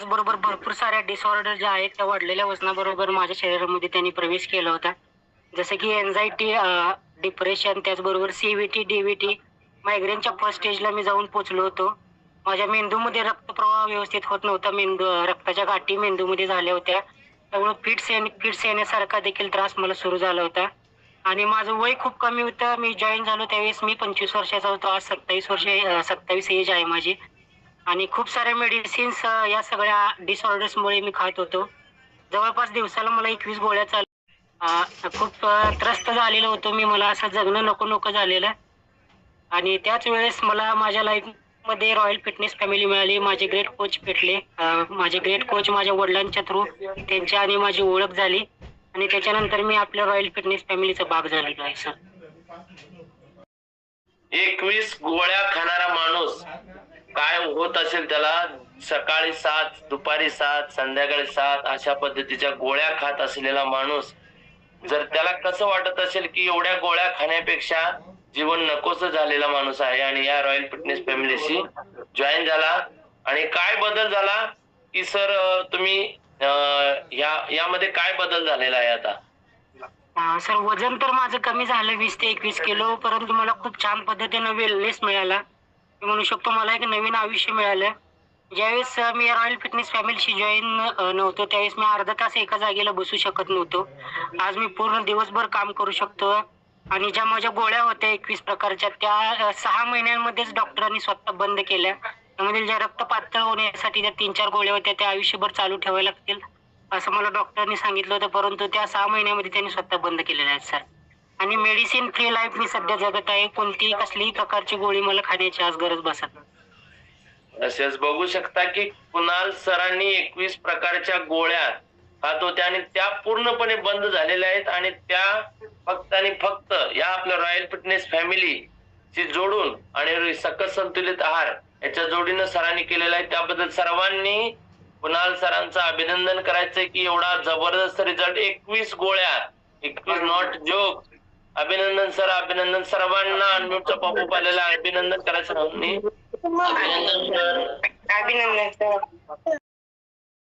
बरोबर भरपूर साऱ्या डिसऑर्डर ज्या आहेत त्या वाढलेल्या वजनाबरोबर माझ्या शरीरामध्ये त्यांनी प्रवेश केला होता. जसं की एन्झायटी, डिप्रेशन, त्याचबरोबर सीव्हीटी, डीव्हीटी, मायग्रेनच्या फर्स्ट स्टेजला मी जाऊन पोहोचलो होतो. माझ्या मेंदूमध्ये रक्तप्रवाह व्यवस्थित होत नव्हता. रक्ताच्या गाठी मेंदूमध्ये झाल्या होत्या. त्यामुळे फिट्स येण्यासारखा देखील त्रास मला सुरू झाला होता. आणि माझं वय खूप कमी होतं. मी जॉइन झालो त्यावेळेस मी 25 वर्षाचा होतो. आज 27 एज आहे माझी. आणि खूप साऱ्या मेडिसिन्स या सगळ्या डिसऑर्डर्समुळे मी खात होतो. जवळपास दिवसाला मला 21 गोळ्या खूप त्रस्त झालेलो होतो मी. मला असं जगणं नको-नको झालेलं. आणि त्याच वेळेस मला माझ्या लाईफमध्ये रॉयल फिटनेस फॅमिली मिळाली. माझे ग्रेट कोच भेटले. माझे ग्रेट कोच माझ्या वडिलांच्या थ्रू त्यांच्या आणि माझी ओळख झाली. आणि त्याच्यानंतर मी आपल्या रॉयल फिटनेस फॅमिलीचा भाग झालेलो आहे सर. 21 गोळ्या खाणारा माणूस काय होत असेल त्याला? सकाळी 7, दुपारी 7, संध्याकाळी 7 अशा पद्धतीच्या गोळ्या खात असलेला माणूस जर त्याला कसं वाटत असेल की एवढ्या गोळ्या खाण्यापेक्षा जीवन नकोस झालेला माणूस आहे आणि या रॉयल फिटनेस फॅमिलीशी जॉईन झाला. आणि काय बदल झाला की सर तुम्ही यामध्ये काय बदल झालेला आहे आता? सर वजन तर माझं कमी झालं 20 ते 21 किलो, परंतु मला खूप छान पद्धतीनं वेलनेस मिळाला. मी म्हणू शकतो मला एक नवीन आयुष्य मिळालं. ज्यावेळेस मी रॉयल फिटनेस फॅमिलीशी जॉईन नव्हतो त्यावेळेस मी अर्धा तास एका जागेला बसू शकत नव्हतो. आज मी पूर्ण दिवसभर काम करू शकतो. आणि ज्या माझ्या गोळ्या होत्या 21 प्रकारच्या त्या 6 महिन्यांमध्येच डॉक्टरांनी स्वतः बंद केल्या. त्यामध्ये ज्या रक्त पातळ होण्यासाठी ज्या 3-4 गोळ्या होत्या त्या आयुष्यभर चालू ठेवाव्या लागतील असं मला डॉक्टरांनी सांगितलं होतं. परंतु त्या 6 महिन्यामध्ये त्यांनी स्वतः बंद केलेल्या आहेत सर. आणि मेडिसिन फ्री लाईफ मी सध्या जगत आहे. कोणतीही कसलीही प्रकारची गोळी मला खाण्याची आज गरज बसत नाही. असेच बघू शकता की कुणाल सरांनी 21 प्रकारच्या गोळ्या खात होत्या आणि त्या पूर्णपणे बंद झालेल्या आहेत. आणि त्या फक्त आणि फक्त या आपल्या रॉयल फिटनेस फॅमिली ची जोडून आणि सकस संतुलित आहार याच्या जोडीनं सरांनी केलेला आहे. त्याबद्दल सर्वांनी कुणाल सरांचं अभिनंदन करायचंय की एवढा जबरदस्त रिझल्ट. 21 गोळ्या, 21 नॉट जोक. अभिनंदन सर, अभिनंदन. सर्वांना अनम्यूटचा पॉपअप आलेला अभिनंदन करायचं. अभिनंदन सर. अभिनंदन सर.